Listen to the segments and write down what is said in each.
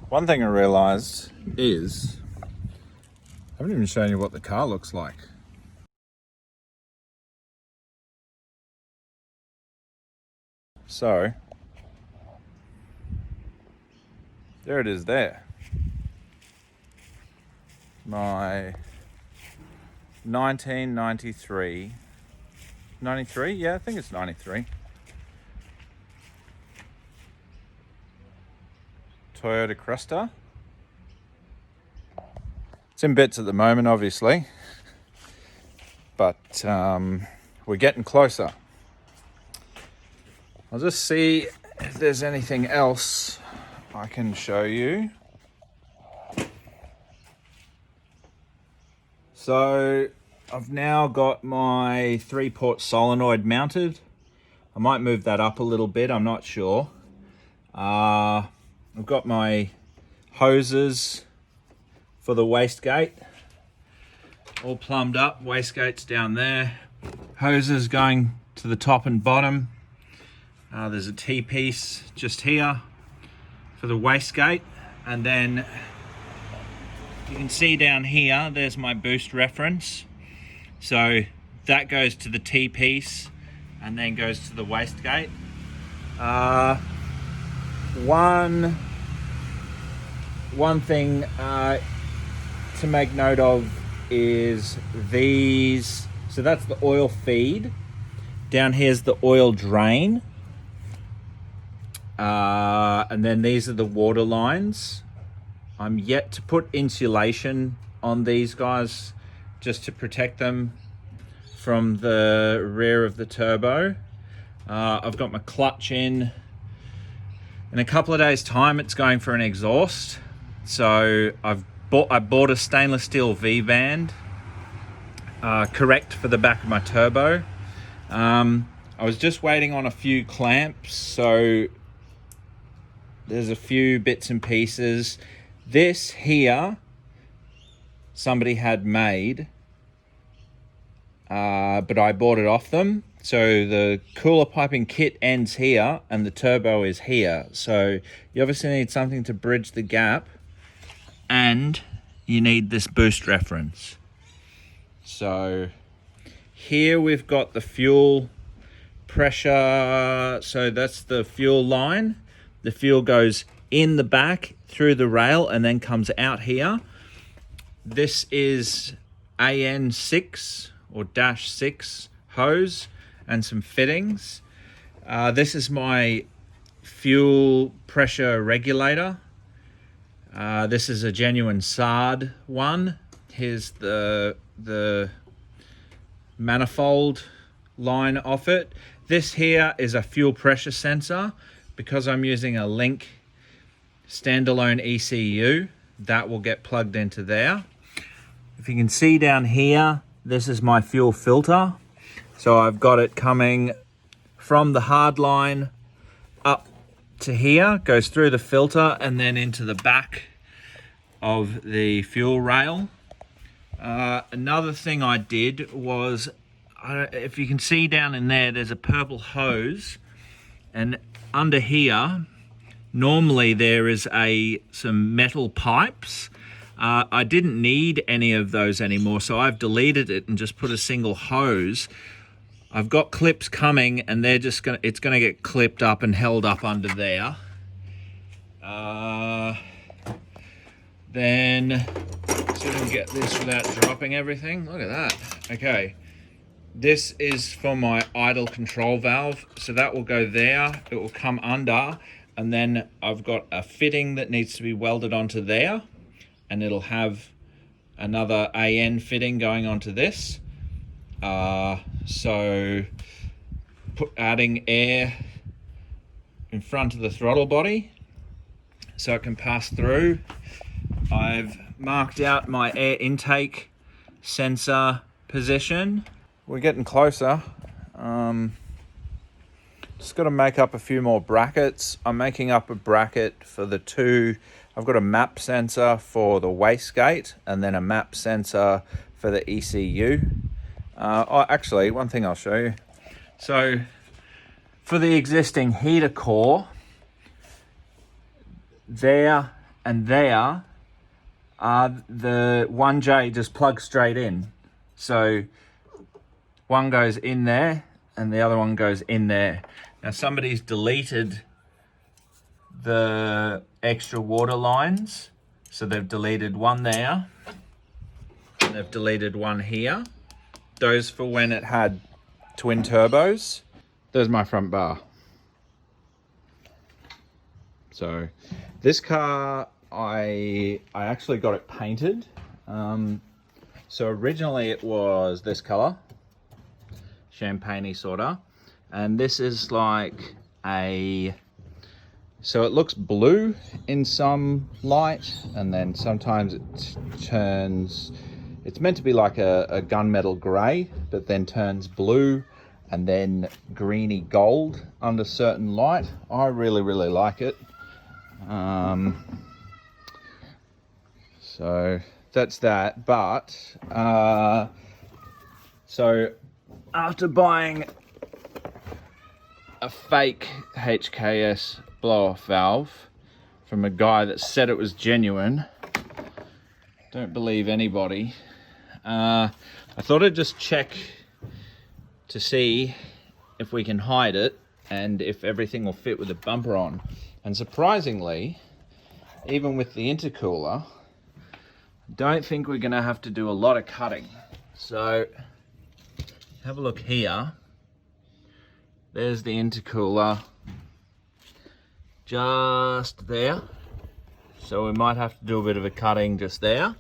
One thing I realized is I haven't even shown you what the car looks like. So there it is there. My 1993, 93? Yeah, I think it's 93. Toyota Cresta. It's in bits at the moment, obviously, but we're getting closer. I'll just see if there's anything else I can show you. So I've now got my 3-port solenoid mounted. I might move that up a little bit, I'm not sure. I've got my hoses for the wastegate all plumbed up. Wastegate's down there. Hoses going to the top and bottom. There's a T-piece just here for the wastegate, and then you can see down here there's my boost reference. So that goes to the T-piece and then goes to the wastegate. One thing to make note of is these. So that's the oil feed. Down here's the oil drain. And then these are the water lines. I'm yet to put insulation on these guys just to protect them from the rear of the turbo. I've got my clutch in. In a couple of days' time, it's going for an exhaust. So I bought a stainless steel V-band, correct for the back of my turbo. I was just waiting on a few clamps, so there's a few bits and pieces. This here, somebody had made, but I bought it off them. So the cooler piping kit ends here and the turbo is here. So you obviously need something to bridge the gap, and you need this boost reference. So here we've got the fuel pressure. So that's the fuel line. The fuel goes in the back through the rail and then comes out here. This is AN6 or -6 hose and some fittings. This is my fuel pressure regulator. This is a genuine SARD one. Here's the manifold line off it. This here is a fuel pressure sensor. Because I'm using a Link standalone ECU, that will get plugged into there. If you can see down here, this is my fuel filter. So I've got it coming from the hard line up to here, goes through the filter and then into the back of the fuel rail. Another thing I did was, if you can see down in there, there's a purple hose, and under here, normally there is some metal pipes. I didn't need any of those anymore, so I've deleted it and just put a single hose. I've got clips coming, and it's gonna get clipped up and held up under there. Then, see if I can get this without dropping everything. Look at that. Okay. This is for my idle control valve, so that will go there, it will come under, and then I've got a fitting that needs to be welded onto there, and it'll have another AN fitting going onto this. So adding air in front of the throttle body so it can pass through. I've marked out my air intake sensor position. We're getting closer. Just got to make up a few more brackets. I'm making up a bracket for the two. I've got a map sensor for the wastegate and then a map sensor for the ECU. Actually, one thing I'll show you. So for the existing heater core, there and there, the 1J just plugs straight in. So one goes in there and the other one goes in there. Now somebody's deleted the extra water lines. So they've deleted one there and they've deleted one here. Those for when it had twin turbos. There's my front bar. So this car, I actually got it painted. So originally it was this color, champagne-y sorta, and this is like so it looks blue in some light, and then sometimes it turns, it's meant to be like a gunmetal gray, but then turns blue and then greeny gold under certain light. I really like it. So that's that, but so after buying a fake HKS blow-off valve from a guy that said it was genuine, don't believe anybody, I thought I'd just check to see if we can hide it and if everything will fit with the bumper on. And surprisingly, even with the intercooler, don't think we're gonna have to do a lot of cutting. So have a look here. There's the intercooler just there. So we might have to do a bit of a cutting just there.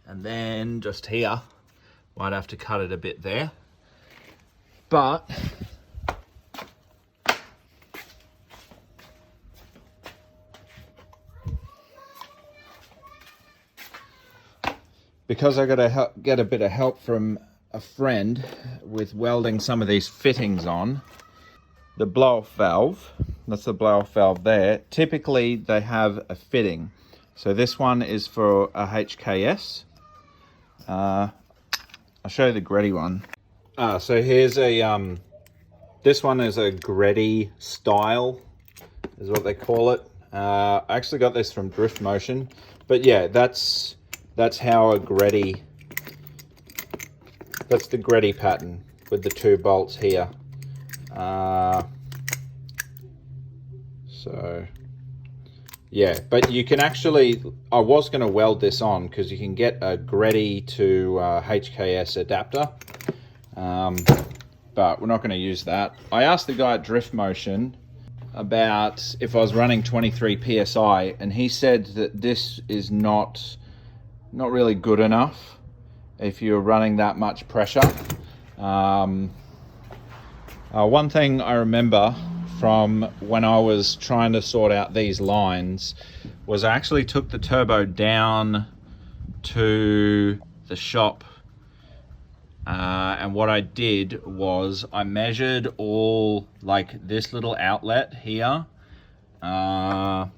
And then just here, might have to cut it a bit there. But because I got to get a bit of help from a friend with welding some of these fittings on, the blow-off valve, that's the blow-off valve there, typically they have a fitting. So this one is for a HKS. I'll show you the Greddy one. So here's a, this one is a Greddy style, is what they call it. I actually got this from Drift Motion, but yeah, that's how a Greddy, that's the Greddy pattern with the two bolts here. So yeah, but you can actually, I was going to weld this on because you can get a Greddy to HKS adapter, but we're not going to use that. I asked the guy at Drift Motion about if I was running 23 PSI, and he said that this is not really good enough if you're running that much pressure. One thing I remember from when I was trying to sort out these lines was I actually took the turbo down to the shop, and what I did was I measured all, like this little outlet here, and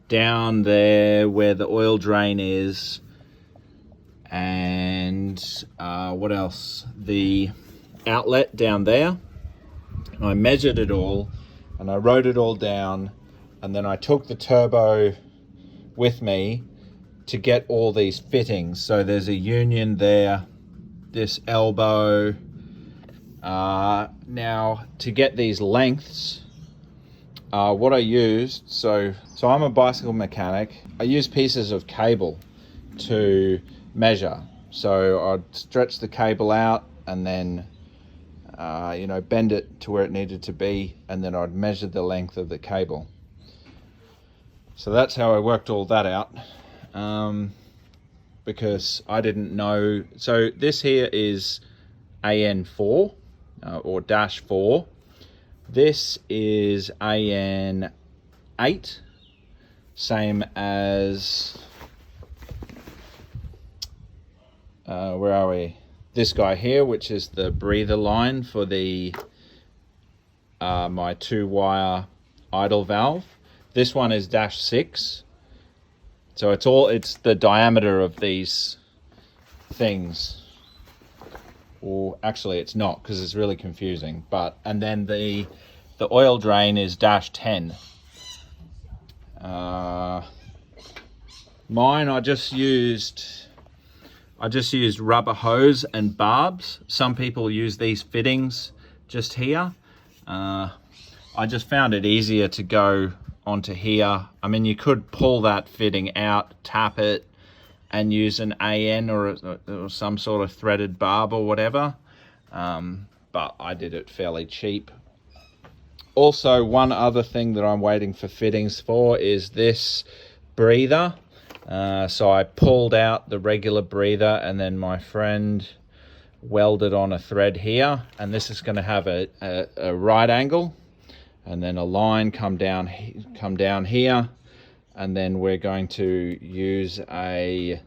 down there where the oil drain is, and what else, the outlet down there. And I measured it all and I wrote it all down, and then I took the turbo with me to get all these fittings. So there's a union there, this elbow. Now to get these lengths, what I used, so I'm a bicycle mechanic. I use pieces of cable to measure. So I'd stretch the cable out and then you know, bend it to where it needed to be, and then I'd measure the length of the cable. So that's how I worked all that out, because I didn't know. So this here is AN4 or -4. This is AN8, same as where are we? This guy here, which is the breather line for the my 2-wire idle valve. This one is -6. So it's the diameter of these things. Or actually it's not, because it's really confusing. But and then the oil drain is -10. Mine, I just used rubber hose and barbs. Some people use these fittings just here. I just found it easier to go onto here. I mean, you could pull that fitting out, tap it, and use an AN or some sort of threaded barb or whatever. But I did it fairly cheap. Also, one other thing that I'm waiting for fittings for is this breather. So I pulled out the regular breather, and then my friend welded on a thread here, and this is going to have a right angle, and then a line come down here, and then we're going to use a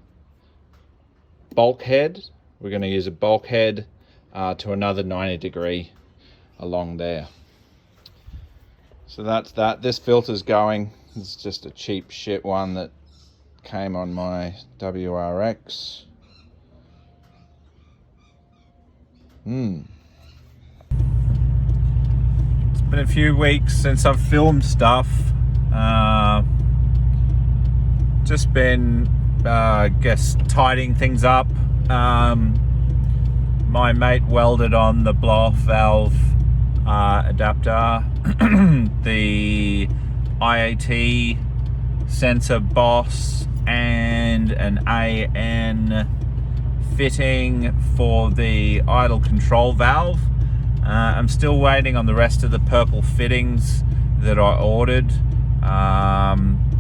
bulkhead. We're going to use a bulkhead to another 90 degree along there. So that's that. This filter's going. It's just a cheap shit one that came on my WRX. It's been a few weeks since I've filmed stuff. Just been, I guess, tidying things up. My mate welded on the blow-off valve adapter, the IAT sensor boss, and an AN fitting for the idle control valve. I'm still waiting on the rest of the purple fittings that I ordered.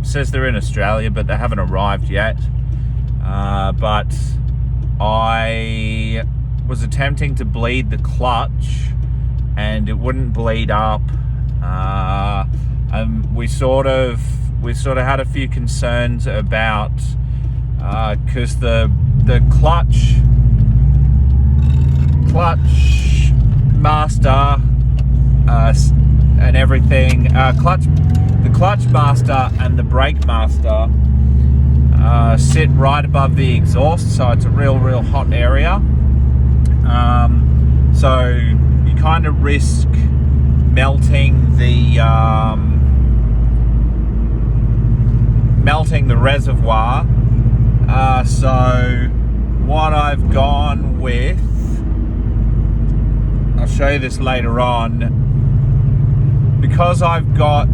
Says they're in Australia, but they haven't arrived yet. But I was attempting to bleed the clutch and it wouldn't bleed up. We sort of had a few concerns about because the clutch master and everything, the clutch master and the brake master sit right above the exhaust, so it's a real hot area. So you kind of risk melting the reservoir. So what I've gone with, I'll show you this later on, because I've got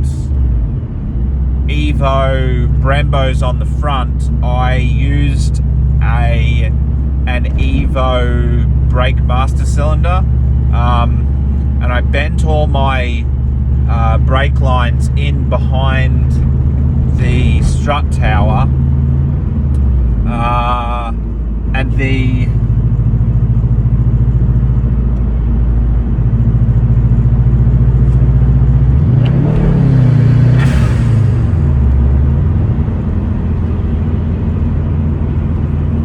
Evo Brembos on the front, I used an Evo brake master cylinder, and I bent all my brake lines in behind the strut tower, and the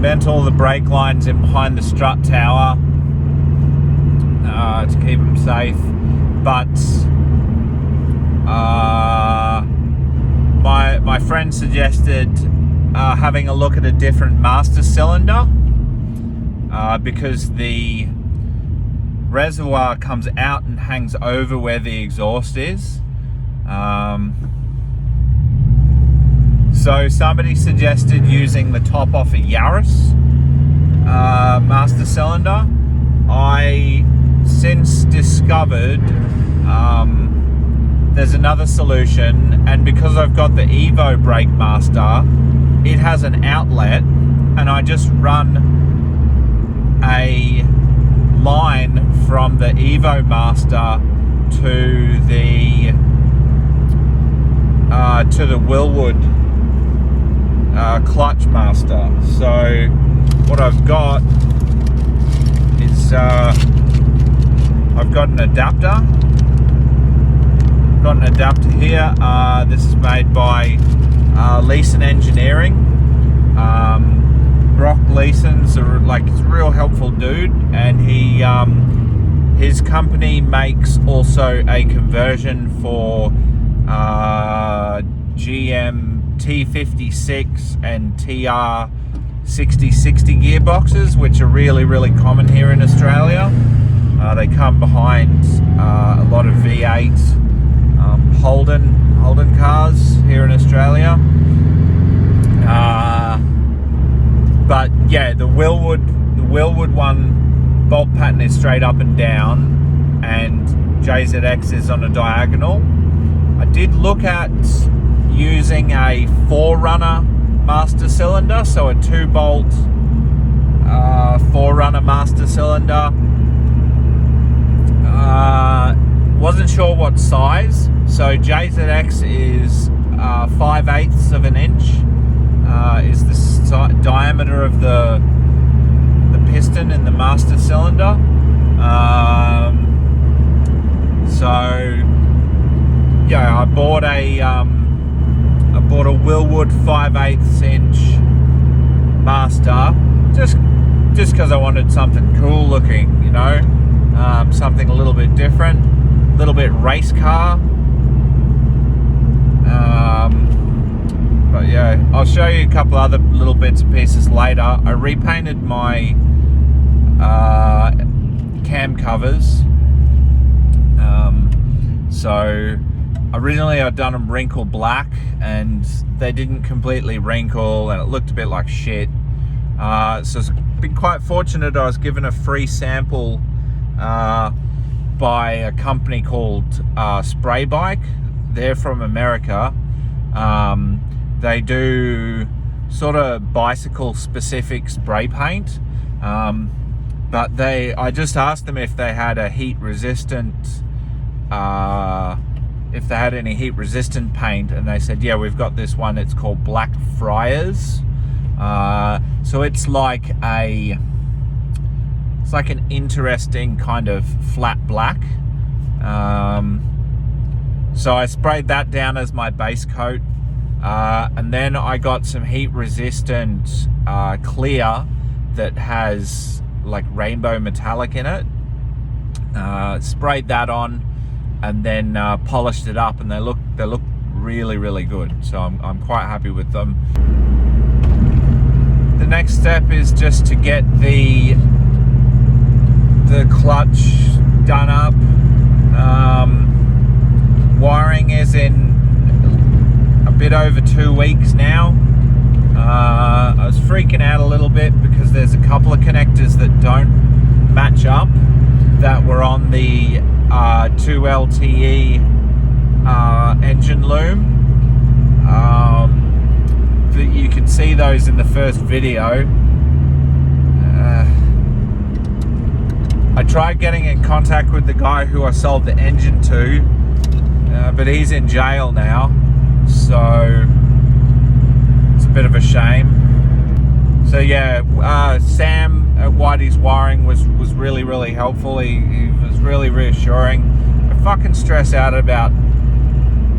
bent all the brake lines in behind the strut tower to keep them safe. But my friend suggested having a look at a different master cylinder, because the reservoir comes out and hangs over where the exhaust is. So somebody suggested using the top off a Yaris master cylinder. I since discovered there's another solution, and because I've got the Evo brake master, it has an outlet, and I just run a line from the Evo master to the Willwood clutch master. So what I've got is I've got an adapter. Got an adapter here. This is made by Leeson Engineering. Brock Leeson's he's a real helpful dude, and his company makes also a conversion for GM T56 and TR6060 gearboxes, which are really common here in Australia. They come behind a lot of V8 Holden cars here in Australia. Willwood one bolt pattern is straight up and down, and JZX is on a diagonal. I did look at using a 4-runner master cylinder, so a 2-bolt 4-runner master cylinder. Wasn't sure what size, so JZX is 5/8 of an inch is the diameter of the piston in the master cylinder. So yeah, I bought a Willwood 5/8 inch master just because I wanted something cool looking, you know, something a little bit different, a little bit race car. But yeah, I'll show you a couple other little bits and pieces later. I repainted my cam covers. So originally I'd done them wrinkle black, and they didn't completely wrinkle, and it looked a bit like shit. So it's been quite fortunate. I was given a free sample by a company called Spray Bike. They're from America. They do sort of bicycle specific spray paint, but I just asked them if they had a heat resistant, if they had any heat resistant paint, and they said, yeah, we've got this one. It's called Black Friars. So it's like an interesting kind of flat black. So I sprayed that down as my base coat, and then I got some heat resistant clear that has like rainbow metallic in it. Sprayed that on, and then polished it up, and they look really, really good. So I'm quite happy with them. The next step is just to get the clutch done up. Wiring is in a bit over 2 weeks now. I was freaking out a little bit because there's a couple of connectors that don't match up that were on the 2LTE engine loom. You can see those in the first video. I tried getting in contact with the guy who I sold the engine to, but he's in jail now, so it's a bit of a shame. So yeah, Sam at Whitey's Wiring was really, really helpful. He was really reassuring. I fucking stress out about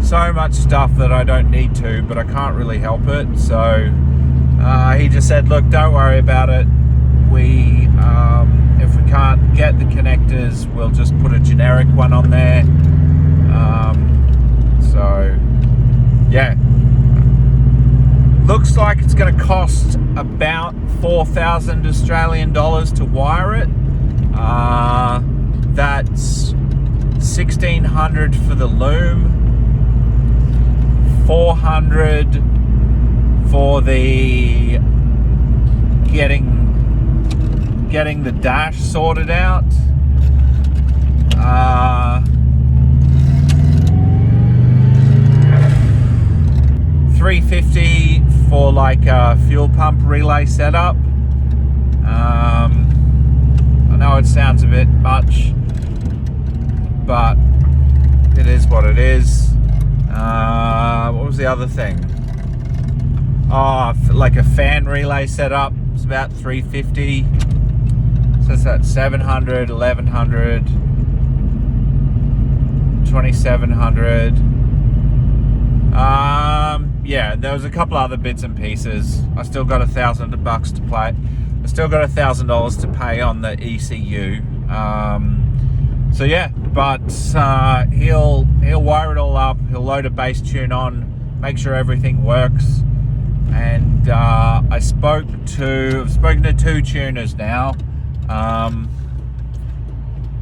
so much stuff that I don't need to, but I can't really help it. So he just said, look, don't worry about it. If we can't get the connectors, we'll just put a generic one on there. So yeah, looks like it's going to cost about 4,000 Australian dollars to wire it. That's 1,600 for the loom, 400 for the getting the dash sorted out. $350 for like a fuel pump relay setup. I know it sounds a bit much, but it is what it is. What was the other thing? Oh, like a fan relay setup. It's about $350. So it's at 700, 1100, 2700. Yeah, there was a couple other bits and pieces. I still got $1,000 to pay. I still got $1,000 to pay on the ECU. So yeah, but he'll wire it all up. He'll load a bass tune on, make sure everything works. And I've spoken to 2 tuners now.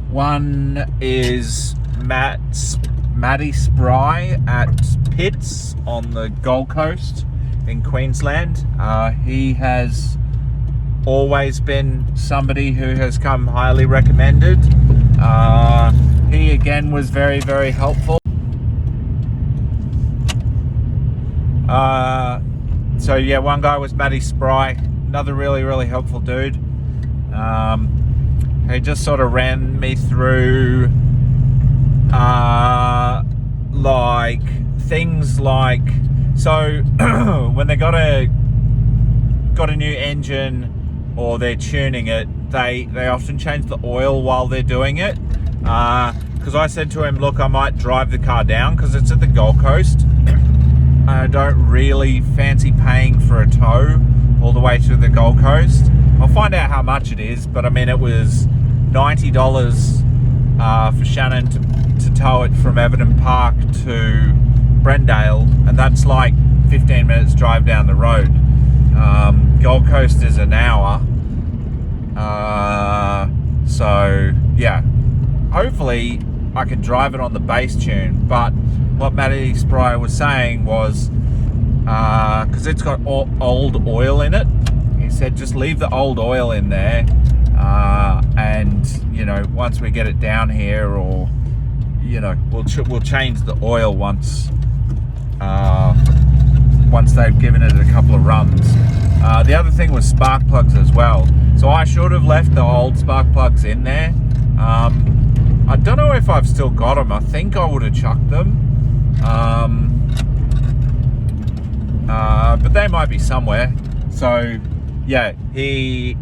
One is Matty Spry at Pitts on the Gold Coast in Queensland. He has always been somebody who has come highly recommended. He again was very, very helpful. So yeah, one guy was Matty Spry, another really, really helpful dude. He just sort of ran me through like things like, so when they got a new engine or they're tuning it, they often change the oil while they're doing it. Because I said to him, look, I might drive the car down because it's at the Gold Coast. I don't really fancy paying for a tow all the way to the Gold Coast. I'll find out how much it is, but I mean, it was $90 for Shannon to tow it from Everton Park to Brendale, and that's like 15 minutes drive down the road. Gold Coast is an hour. So yeah, hopefully I can drive it on the base tune. But what Matty Spry was saying was, because it's got old oil in it, he said just leave the old oil in there, and you know, once we get it down here, or you know, we'll change the oil once they've given it a couple of runs. The other thing was spark plugs as well. So I should have left the old spark plugs in there. I don't know if I've still got them. I think I would have chucked them. But they might be somewhere. So yeah, it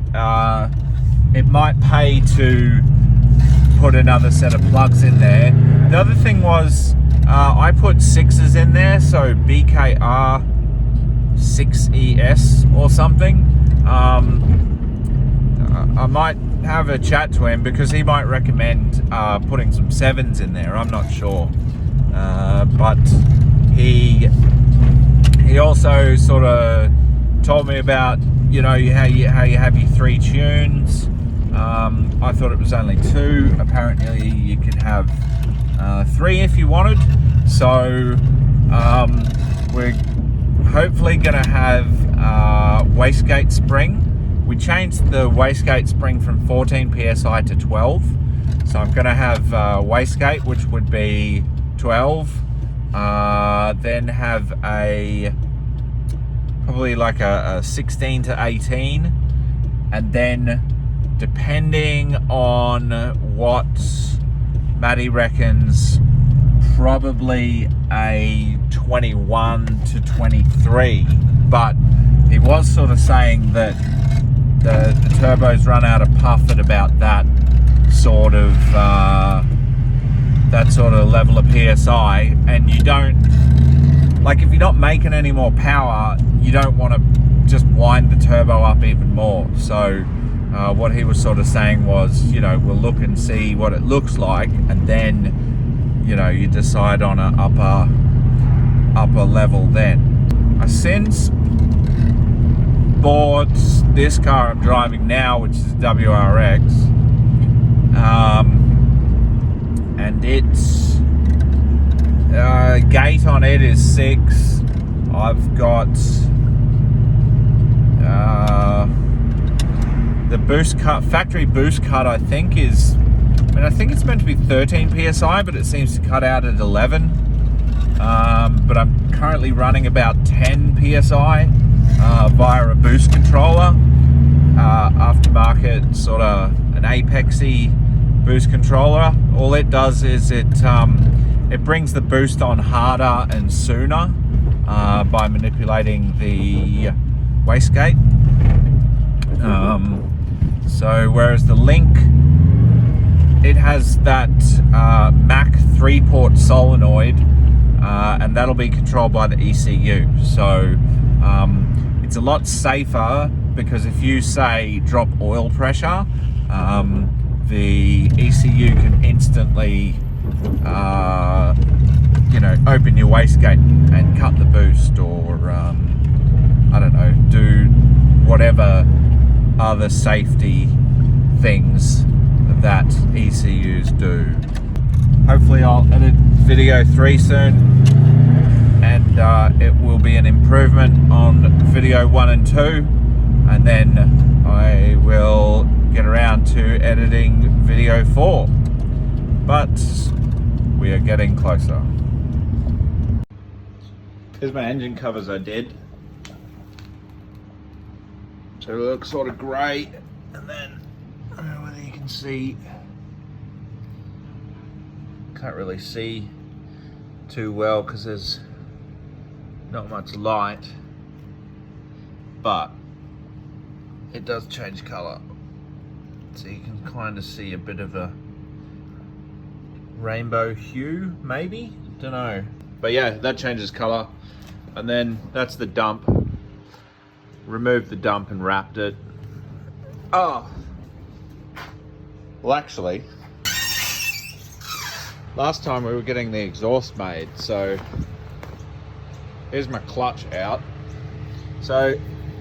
might pay to put another set of plugs in there. The other thing was, I put 6s in there, so BKR 6ES or something. I might have a chat to him because he might recommend putting some 7s in there. I'm not sure, but he also sort of told me about, you know, how you have your 3 tunes. I thought it was only 2. Apparently you could have 3 if you wanted. So we're hopefully gonna have wastegate spring. We changed the wastegate spring from 14 psi to 12, so I'm gonna have wastegate, which would be 12, then have probably like a 16 to 18, and then depending on what Matty reckons, probably a 21 to 23. But he was sort of saying that the turbos run out of puff at about that sort of level of PSI, and you don't, like, if you're not making any more power, you don't want to just wind the turbo up even more. So what he was sort of saying was, you know, we'll look and see what it looks like, and then, you know, you decide on an upper level then. I since bought this car I'm driving now, which is a WRX, and its gate on it is 6. I've got the boost cut, factory boost cut, I think is, I think it's meant to be 13 psi, but it seems to cut out at 11. But I'm currently running about 10 psi via a boost controller, aftermarket, sort of an Apexy boost controller. All it does is it brings the boost on harder and sooner by manipulating the wastegate. So whereas the Link, it has that Mac 3-port solenoid, and that'll be controlled by the ECU. So it's a lot safer, because if you say drop oil pressure, the ECU can instantly you know, open your wastegate and cut the boost, or I don't know, do whatever other safety things that ECUs do. Hopefully I'll edit video 3 soon, and it will be an improvement on video 1 and 2, and then I will get around to editing video 4. But we are getting closer. Here's my engine covers I did. So it looks sort of grey, and then I don't know whether you can see, can't really see too well because there's not much light, but it does change colour. So you can kind of see a bit of a rainbow hue, maybe? Don't know. But yeah, that changes colour. And then that's the dump. Removed the dump and wrapped it. Oh. Well, actually, last time we were getting the exhaust made, so here's my clutch out. So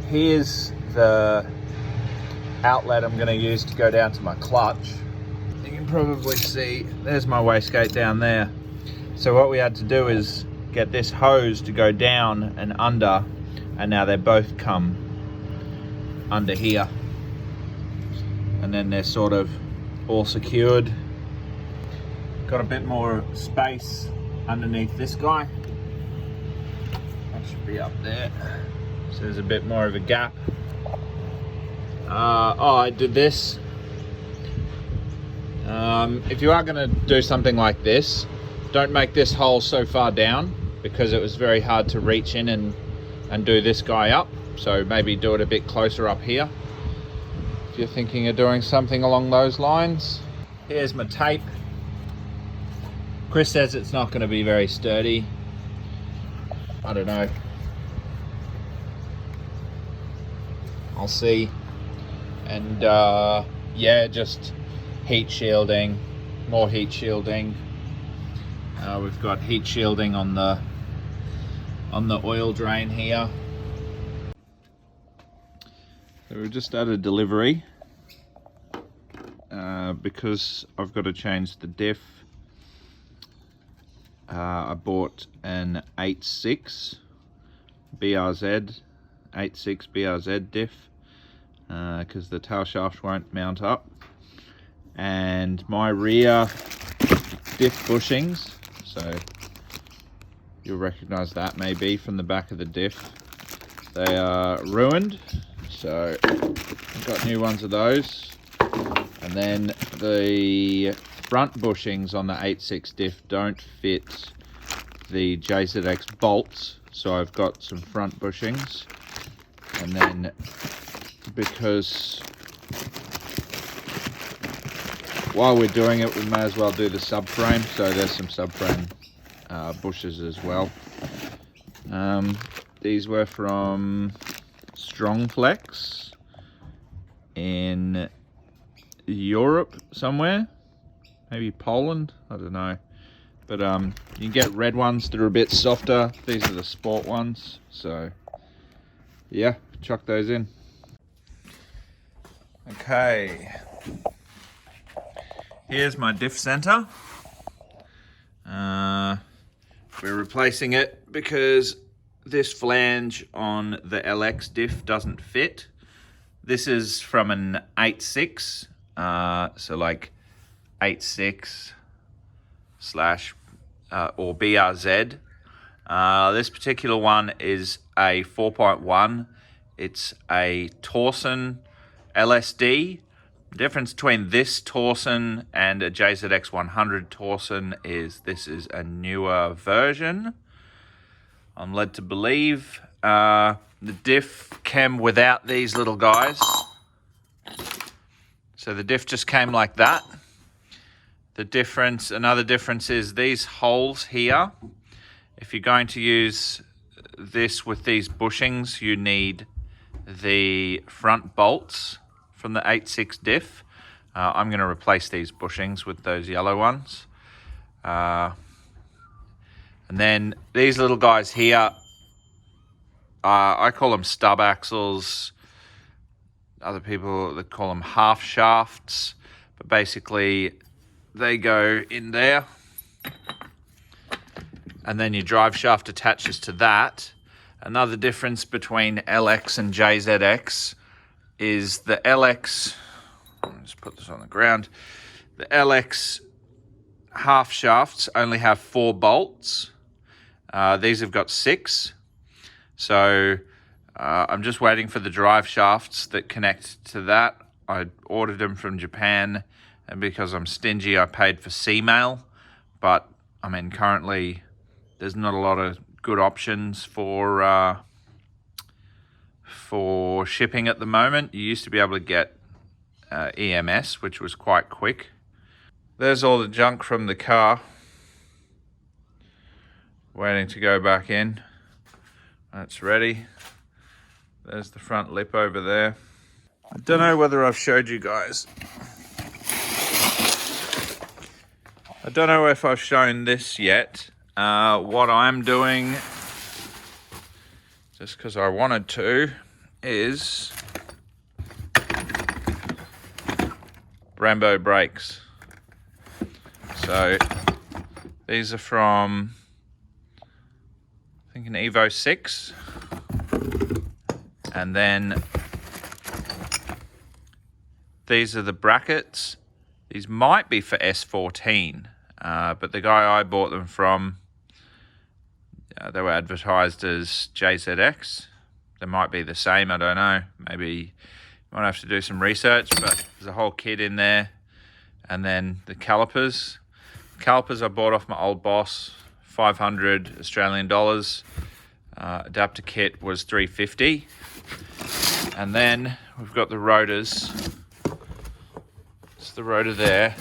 here's the outlet I'm going to use to go down to my clutch. You can probably see, there's my wastegate down there. So what we had to do is get this hose to go down and under, and now they both come under here. And then they're sort of all secured. Got a bit more space underneath this guy. That should be up there. So there's a bit more of a gap. I did this. If you are going to do something like this, don't make this hole so far down, because it was very hard to reach in and do this guy up. So maybe do it a bit closer up here if you're thinking of doing something along those lines. Here's my tape. Chris says it's not going to be very sturdy. I don't know. I'll see. And yeah, just heat shielding, more heat shielding. We've got heat shielding on the oil drain here. So we've just had a delivery because I've got to change the diff. I bought an 8.6 BRZ, 8.6 BRZ diff because the tail shaft won't mount up, and my rear diff bushings, so you'll recognize that maybe from the back of the diff, they are ruined, so I've got new ones of those. And then the front bushings on the 8.6 diff don't fit the JZX bolts, so I've got some front bushings. And then because while we're doing it, we may as well do the subframe, so there's some subframe bushes as well. These were from Strongflex in Europe somewhere, maybe Poland, I don't know. But you can get red ones that are a bit softer. These are the sport ones, so yeah, chuck those in. Okay, here's my diff center. We're replacing it because this flange on the LX diff doesn't fit. This is from an 8.6, so like 8.6 slash or BRZ. This particular one is a 4.1. It's a Torsen LSD. The difference between this Torsen and a JZX 100 Torsen is this is a newer version, I'm led to believe. The diff came without these little guys. So the diff just came like that. The difference, another difference is these holes here. If you're going to use this with these bushings, you need the front bolts from the 8.6 diff. I'm going to replace these bushings with those yellow ones. And then these little guys here, I call them stub axles. Other people that call them half shafts, but basically they go in there, and then your drive shaft attaches to that. Another difference between LX and JZX is the LX. I'll just put this on the ground. The LX half shafts only have 4 bolts. These have got 6. So I'm just waiting for the drive shafts that connect to that. I ordered them from Japan, and because I'm stingy, I paid for C-mail. But I mean, currently there's not a lot of good options for shipping at the moment. You used to be able to get EMS, which was quite quick. There's all the junk from the car waiting to go back in. That's ready. There's the front lip over there. I don't know whether I've showed you guys. I don't know if I've shown this yet. What I'm doing, just because I wanted to, is Brembo brakes. So these are from, I think, an Evo 6. And then these are the brackets. These might be for S14, but the guy I bought them from, they were advertised as JZX. They might be the same, I don't know. Maybe you might have to do some research, but there's a whole kit in there. And then the calipers. Calipers I bought off my old boss, 500 Australian dollars. Adapter kit was 350. And then we've got the rotors. It's the rotor there.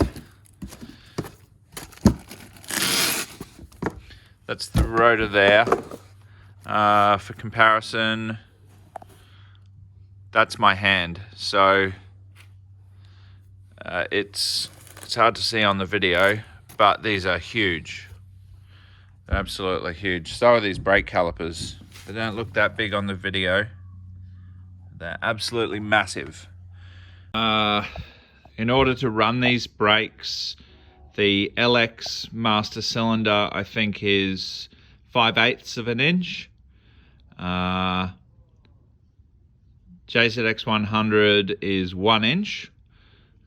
That's the rotor there. For comparison, that's my hand. So it's hard to see on the video, but these are huge. They're absolutely huge. So are these brake calipers. They don't look that big on the video. They're absolutely massive. In order to run these brakes, the LX master cylinder, I think, is 5/8 of an inch. JZX 100 is 1 inch,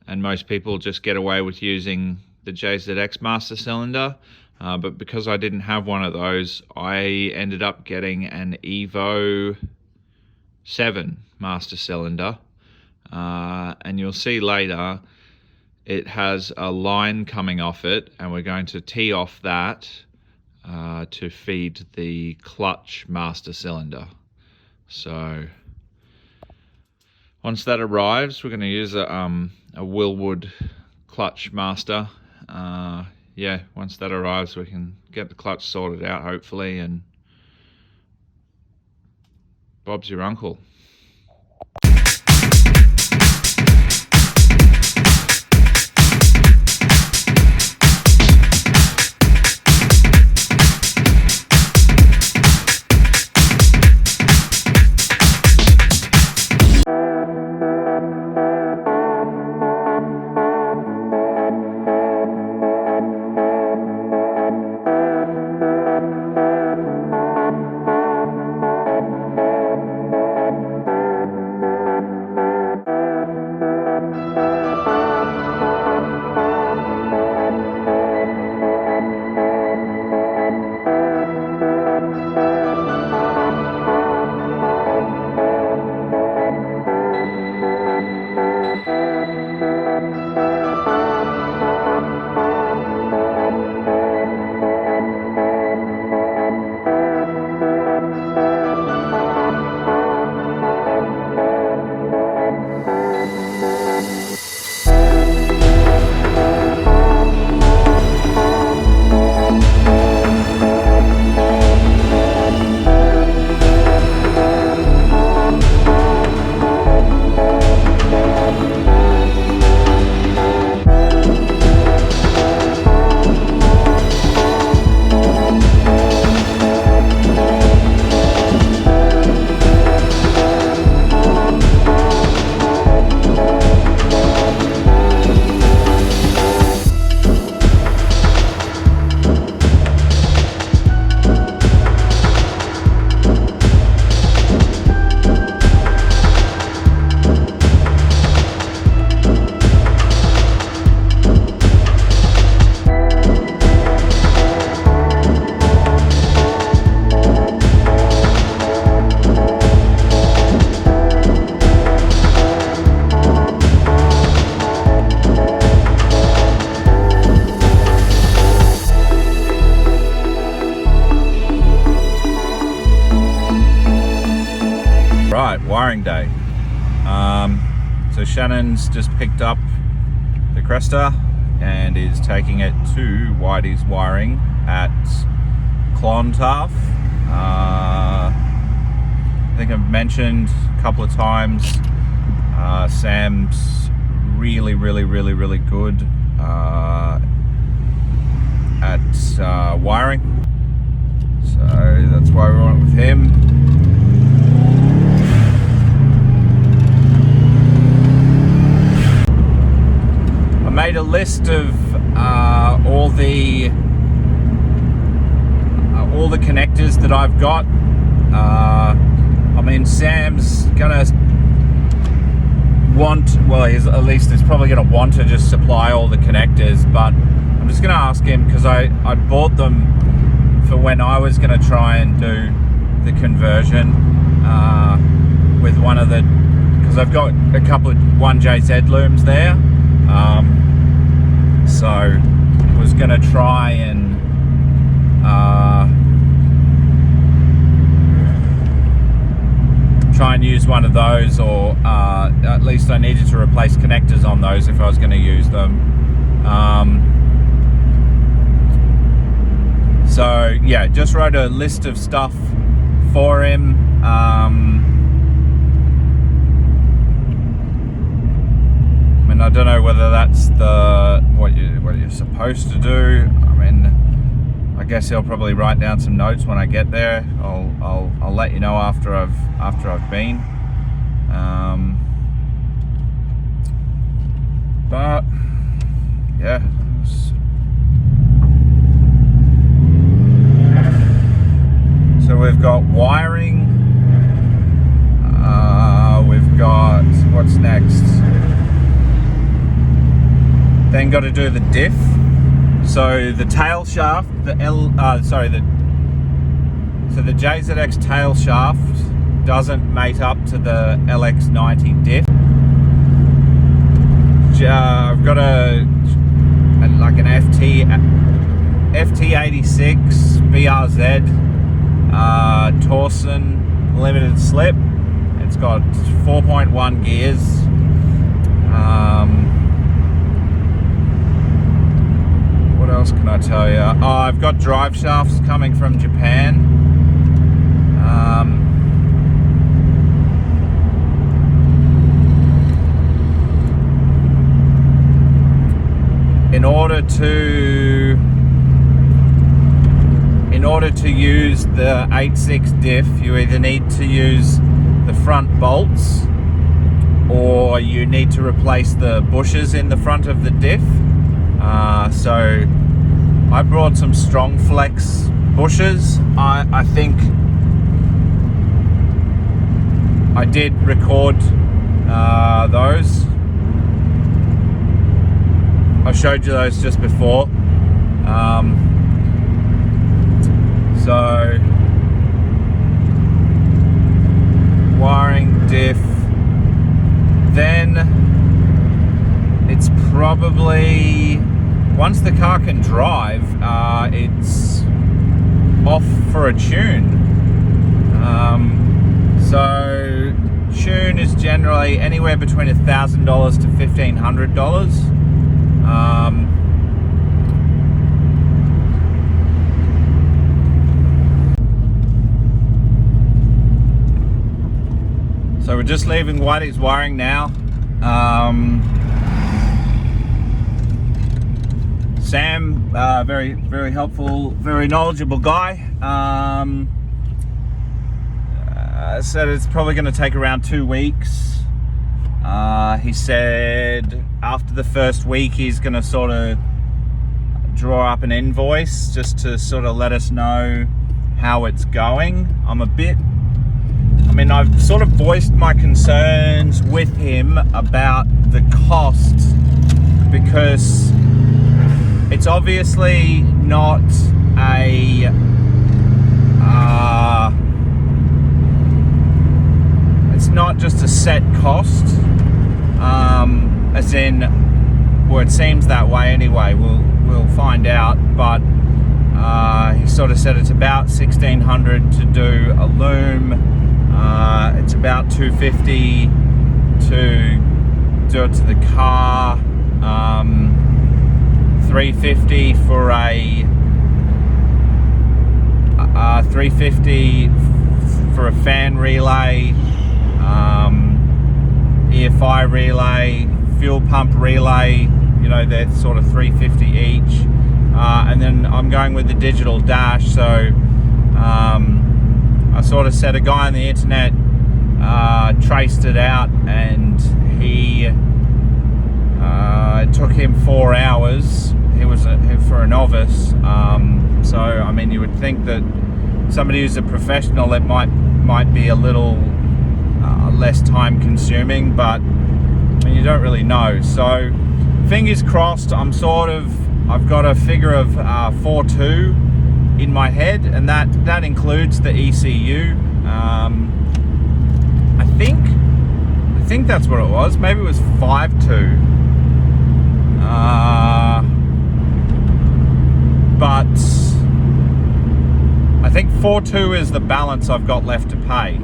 and most people just get away with using the JZX master cylinder. But because I didn't have one of those, I ended up getting an Evo 7 master cylinder. And you'll see later, it has a line coming off it, and we're going to tee off that to feed the clutch master cylinder. So once that arrives, we're going to use a Willwood clutch master. Yeah, once that arrives, we can get the clutch sorted out, hopefully, and Bob's your uncle. Right, wiring day. So Shannon's just picked up the Cresta and is taking it to Whitey's wiring at Clontarf. I think I've mentioned a couple of times, Sam's really good at wiring, so that's why we went with him. I made a list of all the connectors that I've got. I mean, Sam's gonna at least he's probably gonna want to just supply all the connectors, but I'm just gonna ask him, because I bought them for when I was gonna try and do the conversion with one of the, because I've got one JZ looms there, so I was gonna try and use one of those, or at least I needed to replace connectors on those if I was going to use them. So yeah, just wrote a list of stuff for him. I mean, I don't know whether that's what you're supposed to do. I mean, I guess he'll probably write down some notes when I get there. I'll let you know after I've been. But yeah. So we've got wiring. We've got, what's next? Then got to do the diff. So the tail shaft, the JZX tail shaft doesn't mate up to the LX90 diff. I've got like an FT86 BRZ Torsen limited slip. It's got 4.1 gears. What else can I tell you? Oh, I've got drive shafts coming from Japan. In order to use the 8.6 diff, you either need to use the front bolts, or you need to replace the bushes in the front of the diff. So I brought some Strong Flex bushes. I think I did record those. I showed you those just before. So wiring, diff, then it's probably, once the car can drive, it's off for a tune. So tune is generally anywhere between $1,000 to $1,500. So we're just leaving Whitey's wiring now. Sam, very helpful, very knowledgeable guy. Said it's probably going to take around 2 weeks. He said after the first week he's going to sort of draw up an invoice just to sort of let us know how it's going. I've sort of voiced my concerns with him about the cost, because it's obviously not it's not just a set cost, as in, well, it seems that way anyway. We'll find out, but he sort of said it's about $1,600 to do a loom. It's about $250 to do it to the car, $350 for $350 for a fan relay, EFI relay, fuel pump relay. You know, they're sort of $350 each, and then I'm going with the digital dash. So I sort of said a guy on the internet traced it out, and it took him 4 hours. He was for a novice. So I mean, you would think that somebody who's a professional, it might be a little less time consuming, but you don't really know. So fingers crossed. I've got a figure of 4.2 in my head, and that includes the ECU. I think that's what it was. Maybe it was 5.2. But I think 4.2 is the balance I've got left to pay.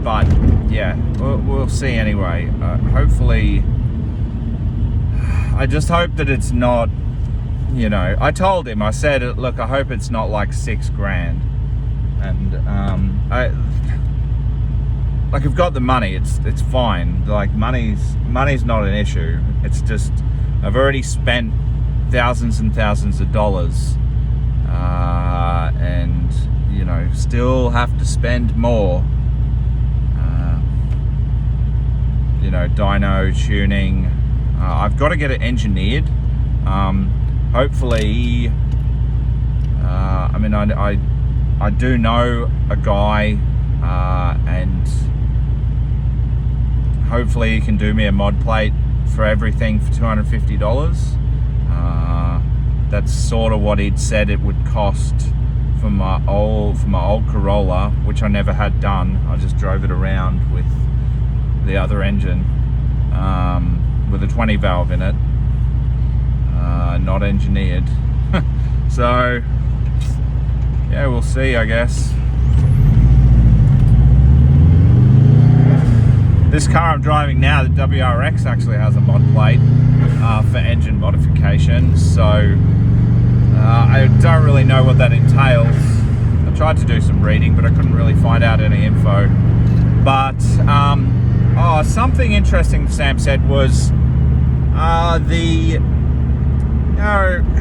But yeah, we'll see anyway. Hopefully, I just hope that it's not, you know, I told him, I said, look, I hope it's not like $6,000. And I've got the money, it's fine. Like money's not an issue. It's just, I've already spent thousands and thousands of dollars, and you know, still have to spend more. You know, dyno tuning. I've got to get it engineered. Hopefully, I mean, I do know a guy, and hopefully he can do me a mod plate for everything for $250. That's sort of what he'd said it would cost for my old Corolla, which I never had done. I just drove it around with the other engine, with a 20 valve in it, not engineered. So yeah, we'll see, I guess. This car I'm driving now, the WRX, actually has a mod plate for engine modifications. So I don't really know what that entails. I tried to do some reading, but I couldn't really find out any info. But something interesting Sam said was how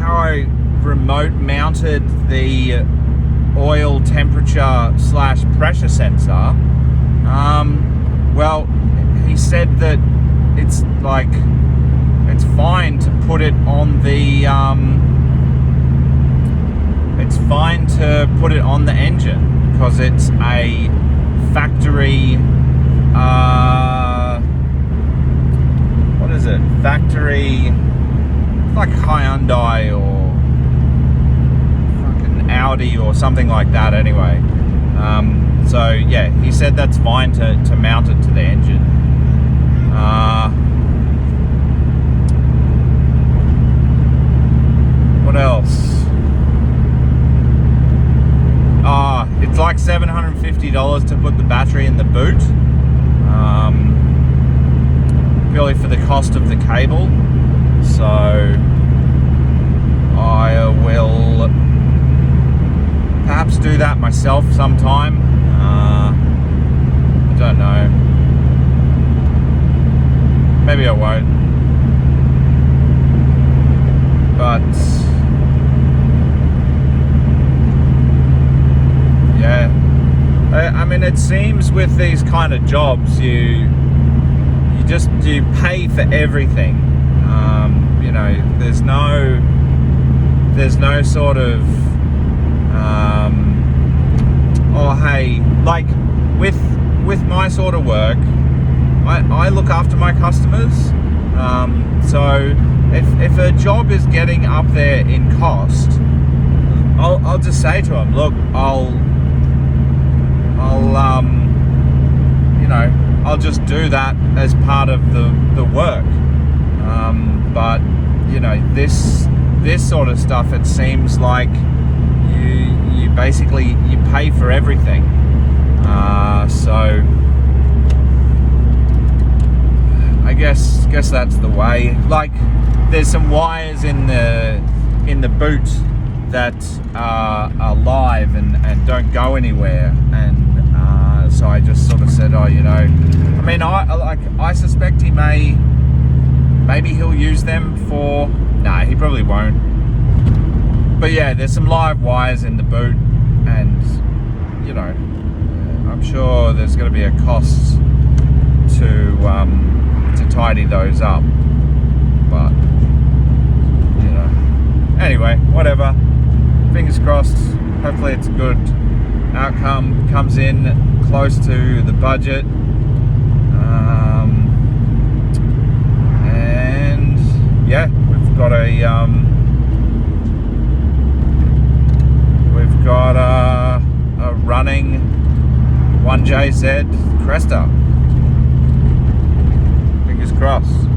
I remote mounted the oil temperature / pressure sensor. Well, he said that it's fine to put it on the engine, because it's a factory, what is it? Factory, like Hyundai or fucking Audi or something like that anyway. So yeah, he said that's fine to mount it to the engine. What else? It's like $750 to put the battery in the boot, purely for the cost of the cable. So I will perhaps do that myself sometime. I don't know. Maybe I won't. But yeah, I mean, it seems with these kind of jobs, you pay for everything. You know, there's no sort of oh hey, like with my sort of work, I look after my customers. So if a job is getting up there in cost, I'll just say to them, look, I'll you know, I'll just do that as part of the work. But you know, this sort of stuff, it seems like you basically pay for everything. So guess that's the way. Like, there's some wires in the boot that are live and don't go anywhere, and so I just sort of said, oh, you know, I mean, I suspect maybe he'll use them for, nah, he probably won't, but yeah, there's some live wires in the boot, and you know, I'm sure there's going to be a cost to tidy those up, but you know, anyway, whatever. Fingers crossed. Hopefully it's a good outcome. Comes in close to the budget, and yeah, we've got a running 1JZ Cresta. Fingers crossed.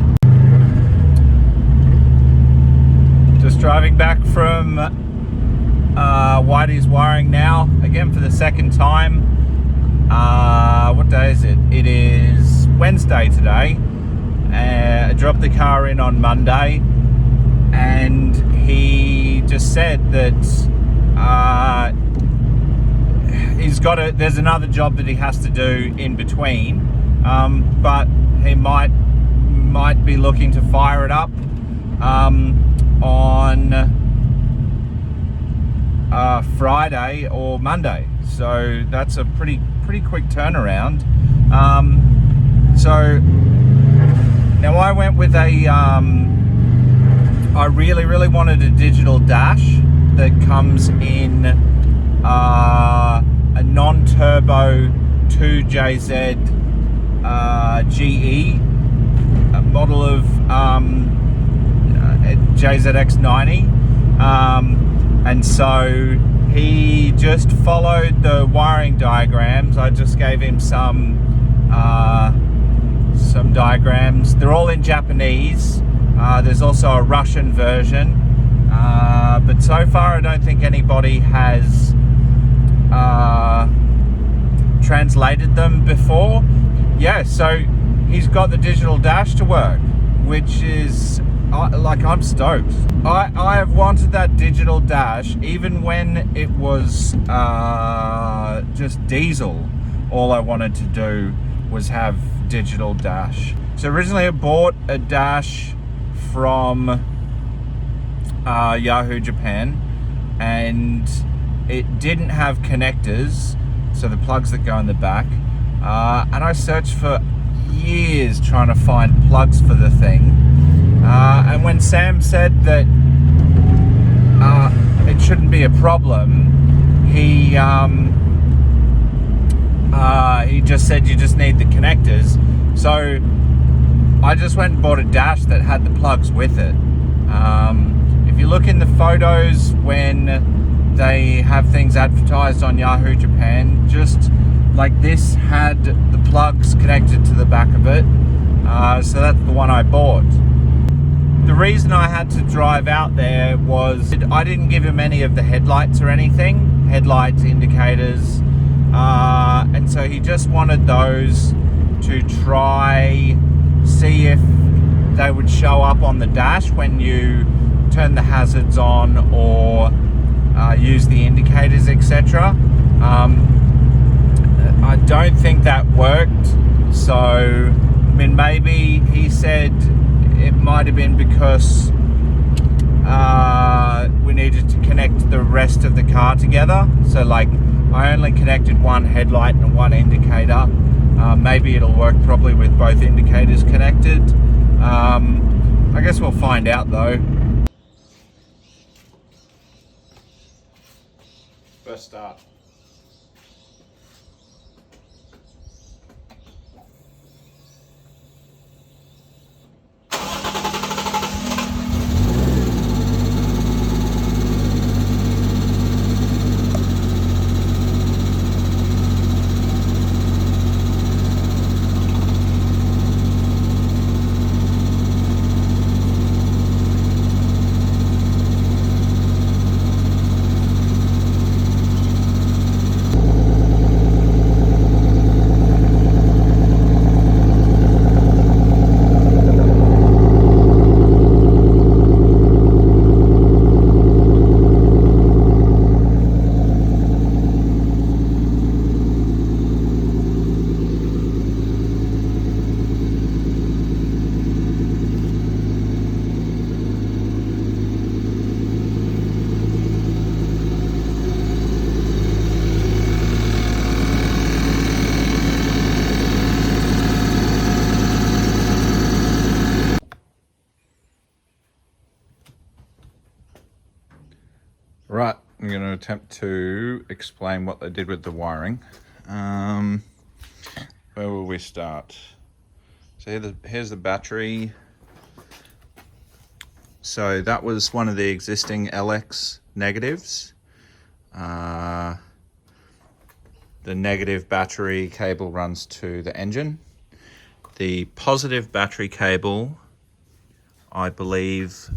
Just driving back from Whitey's wiring now, again for the second time. What day is it? It is Wednesday today. I dropped the car in on Monday, and he just said that there's another job that he has to do in between, but he might be looking to fire it up on Friday or Monday, so that's a pretty quick turnaround. So now I went with I really wanted a digital dash that comes in a non-turbo 2JZ GE, a model of JZX90. And so he just followed the wiring diagrams. I just gave him some diagrams. They're all in Japanese. There's also a Russian version, but so far I don't think anybody has translated them before. Yeah, so he's got the digital dash to work, which is I'm stoked. I have wanted that digital dash even when it was just diesel. All I wanted to do was have digital dash. So originally I bought a dash from Yahoo Japan, and it didn't have connectors, so the plugs that go in the back, and I searched for years trying to find plugs for the thing. And when Sam said that it shouldn't be a problem, he just said you just need the connectors. So I just went and bought a dash that had the plugs with it. If you look in the photos when they have things advertised on Yahoo Japan, just like this had the plugs connected to the back of it. So that's the one I bought. The reason I had to drive out there was I didn't give him any of the headlights or anything, headlights, indicators, and so he just wanted those to try see if they would show up on the dash when you turn the hazards on or use the indicators, etc. I don't think that worked, so I mean, maybe he said it might have been because we needed to connect the rest of the car together. So like I only connected one headlight and one indicator. Maybe it'll work properly with both indicators connected. I guess we'll find out though. First start. I'm going to attempt to explain what they did with the wiring. Where will we start? So here's the battery. So that was one of the existing LX negatives. The negative battery cable runs to the engine. The positive battery cable, I believe,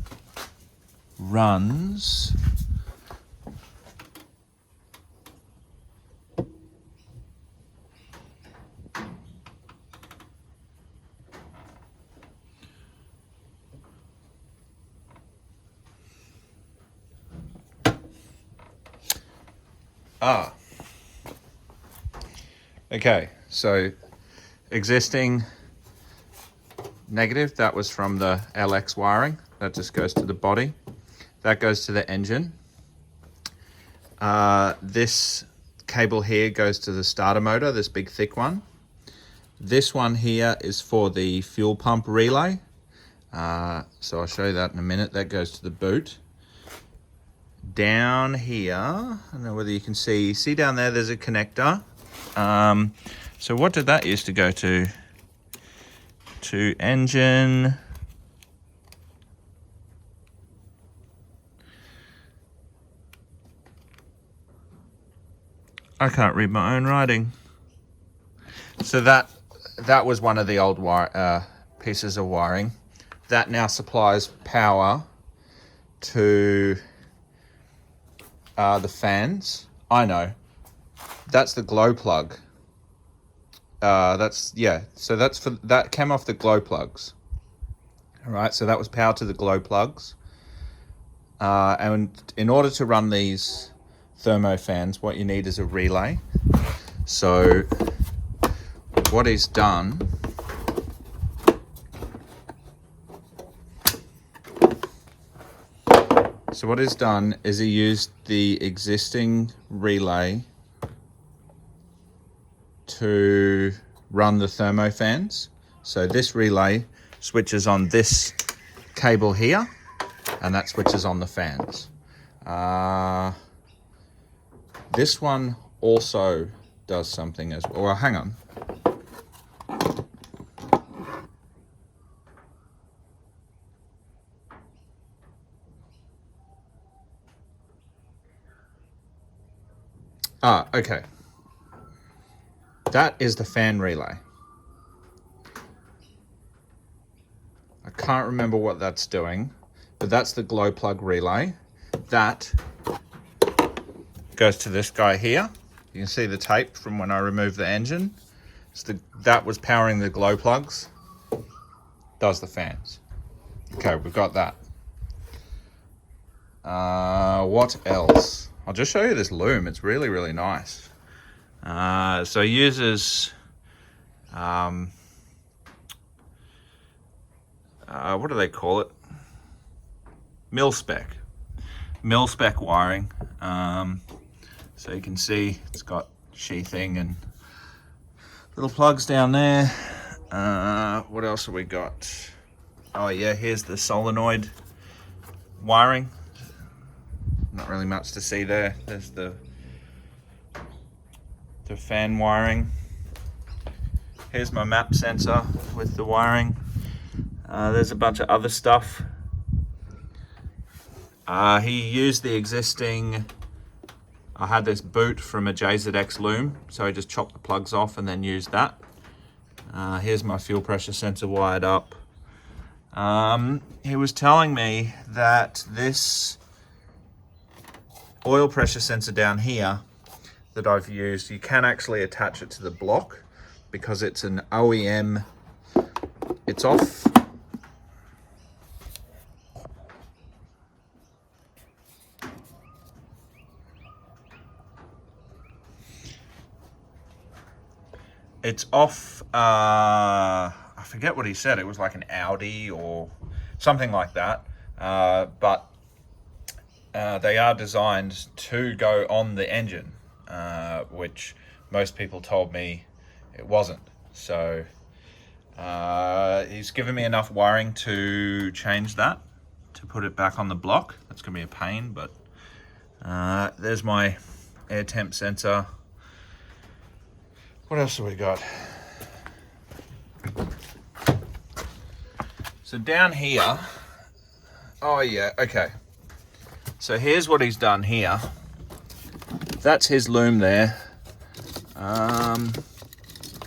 runs okay, so existing negative, that was from the LX wiring. That just goes to the body. That goes to the engine. This cable here goes to the starter motor, this big thick one. This one here is for the fuel pump relay. So I'll show you that in a minute. That goes to the boot. Down here, I don't know whether you can see down there, there's a connector. So what did that used to go to? To engine. I can't read my own writing. So that was one of the old pieces of wiring. That now supplies power to the fans. I know. That's the glow plug. So that's for that came off the glow plugs. All right, so that was power to the glow plugs. And in order to run these thermo fans, what you need is a relay. So what he's done is he used the existing relay to run the thermo fans. So this relay switches on this cable here, and that switches on the fans. This one also does something as well. Well, hang on. Okay. That is the fan relay. I can't remember what that's doing, but that's the glow plug relay. That goes to this guy here. You can see the tape from when I removed the engine. That was powering the glow plugs. Does the fans. Okay, we've got that. What else? I'll just show you this loom. It's really, really nice. So it uses what do they call it? Mil spec wiring. So you can see it's got sheathing and little plugs down there. What else have we got? Oh yeah, here's the solenoid wiring. Not really much to see there. There's the fan wiring. Here's my map sensor with the wiring. There's a bunch of other stuff. He used the existing, I had this boot from a JZX loom, so I just chopped the plugs off and then used that. Here's my fuel pressure sensor wired up. He was telling me that this oil pressure sensor down here that I've used, you can actually attach it to the block because it's an OEM, it's off. It's off, I forget what he said, it was like an Audi or something like that, but they are designed to go on the engine, which most people told me it wasn't. So he's given me enough wiring to change that, to put it back on the block. That's gonna be a pain, but There's my air temp sensor. What else have we got? So down here, oh yeah, okay. So here's what he's done here. That's his loom there.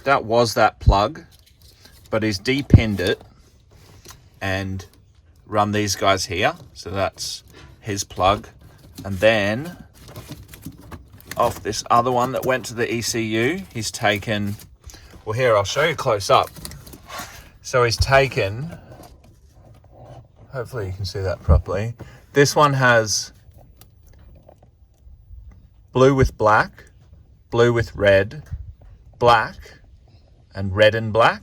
That was that plug, but he's depinned it and run these guys here. So that's his plug. And then off this other one that went to the ECU, he's taken, well here, I'll show you close up. So he's taken, hopefully you can see that properly. This one has blue with black, blue with red, black, and red and black,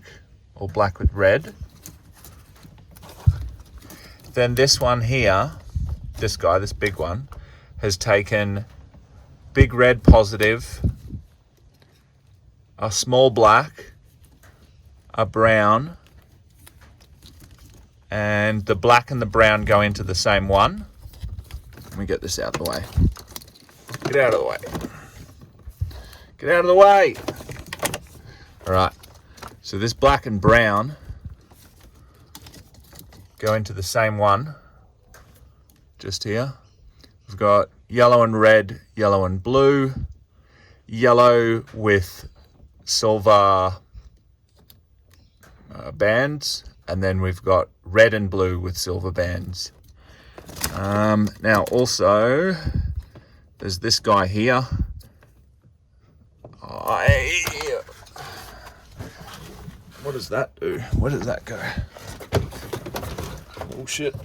or black with red. Then this one here, this guy, this big one, has taken big red positive, a small black, a brown, and the black and the brown go into the same one. Let me get this out of the way. Get out of the way. Get out of the way. All right, so this black and brown go into the same one, just here. We've got yellow and red, yellow and blue, yellow with silver bands, and then we've got red and blue with silver bands. Now also, there's this guy here. What does that do? Where does that go? Oh shit.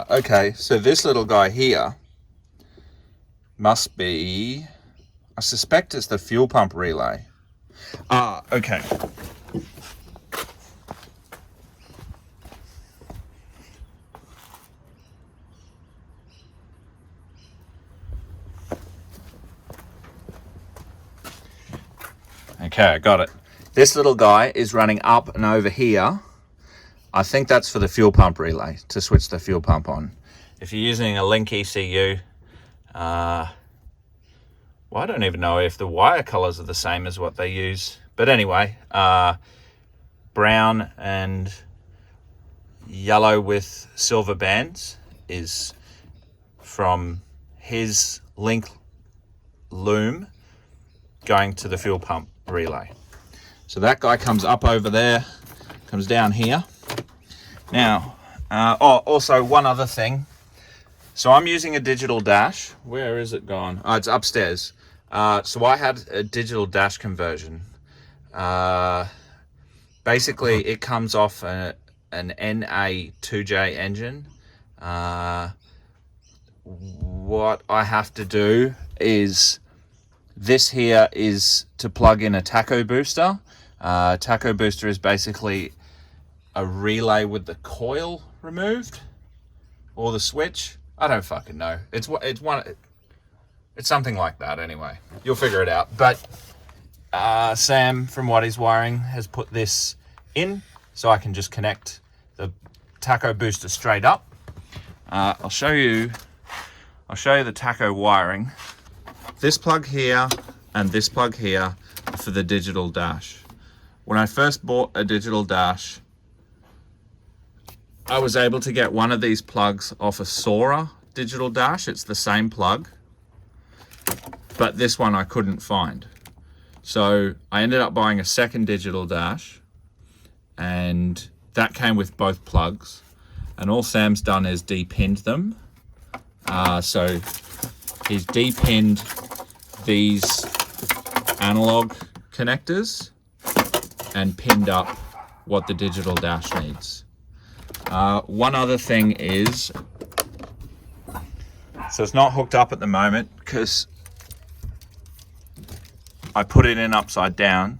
Okay, so this little guy here must be, I suspect it's the fuel pump relay. Okay. Okay, I got it. This little guy is running up and over here. I think that's for the fuel pump relay, to switch the fuel pump on. If you're using a link ECU, well, I don't even know if the wire colors are the same as what they use. But anyway, brown and yellow with silver bands is from his link loom going to the fuel pump relay. So that guy comes up over there, comes down here. Now, also one other thing. So I'm using a digital dash. Where is it gone? Oh, it's upstairs. So I had a digital dash conversion. Basically, it comes off an NA2J engine. What I have to do is, this here is to plug in a tacho booster. Tacho booster is basically a relay with the coil removed, or the switch. I don't fucking know. It's something like that anyway. You'll figure it out. But Sam, from what he's wiring, has put this in, so I can just connect the tacho booster straight up. I'll show you the tacho wiring. This plug here and this plug here are for the digital dash. When I first bought a digital dash, I was able to get one of these plugs off a Sora digital dash. It's the same plug, but this one I couldn't find. So I ended up buying a second digital dash, and that came with both plugs. And all Sam's done is depinned them. So he's depinned these analog connectors and pinned up what the digital dash needs. One other thing is, so it's not hooked up at the moment because I put it in upside down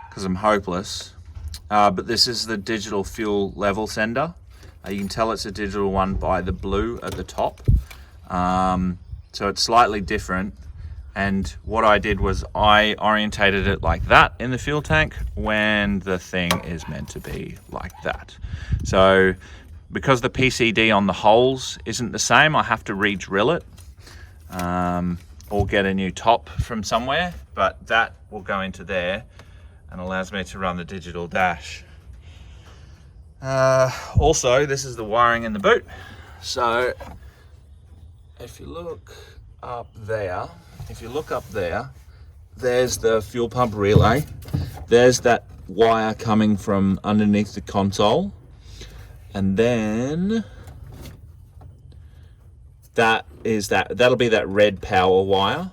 because I'm hopeless. But this is the digital fuel level sender. You can tell it's a digital one by the blue at the top. So it's slightly different. And what I did was I orientated it like that in the fuel tank when the thing is meant to be like that. So because the PCD on the holes isn't the same, I have to re-drill it or get a new top from somewhere, but that will go into there and allows me to run the digital dash. Also, this is the wiring in the boot. So if you look up there, there's the fuel pump relay. There's that wire coming from underneath the console. And then that'll be that red power wire.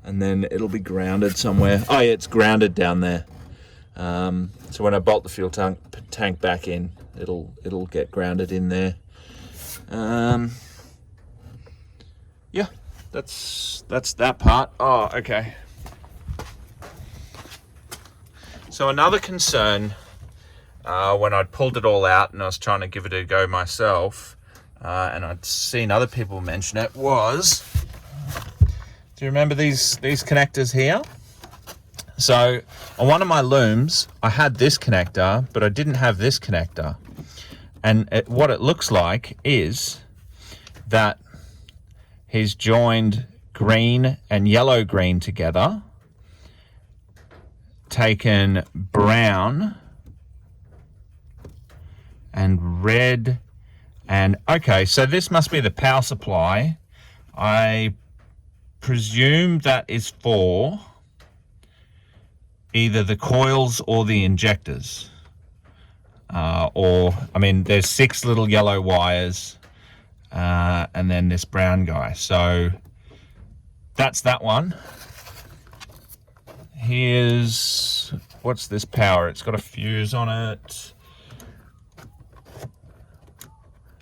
And then it'll be grounded somewhere. Oh yeah, it's grounded down there. So when I bolt the fuel tank back in, it'll get grounded in there. Yeah, that's that part. Oh, okay. So another concern when I'd pulled it all out and I was trying to give it a go myself, and I'd seen other people mention it, was, do you remember these connectors here? So on one of my looms, I had this connector, but I didn't have this connector. And what it looks like is that he's joined green and yellow green together, taken brown and red, and okay, so this must be the power supply. I presume that is for either the coils or the injectors. I mean, there's 6 little yellow wires, and then this brown guy. So that's that one. Here's, what's this power? It's got a fuse on it.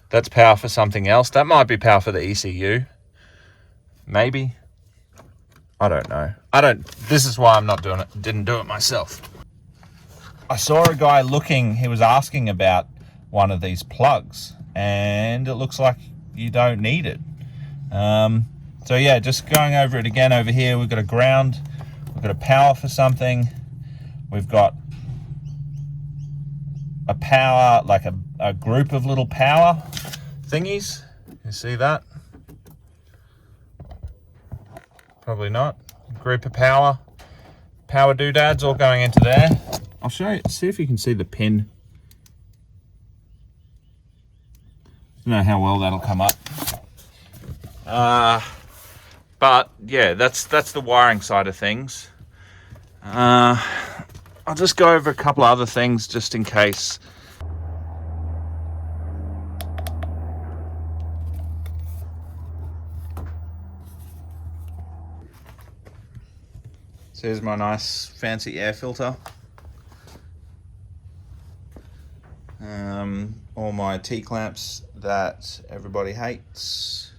That's power for something else. That might be power for the ECU. Maybe. I don't know. This is why I'm not doing it. Didn't do it myself. I saw a guy he was asking about one of these plugs, and it looks like you don't need it. So yeah, just going over it again over here, we've got a ground, we've got a power for something, we've got a power, like a group of little power thingies. You see that? Probably not. Group of power doodads all going into there. I'll show you, see if you can see the pin. I don't know how well that'll come up. But yeah, that's the wiring side of things. I'll just go over a couple other things just in case. So here's my nice fancy air filter. All my T-clamps that everybody hates.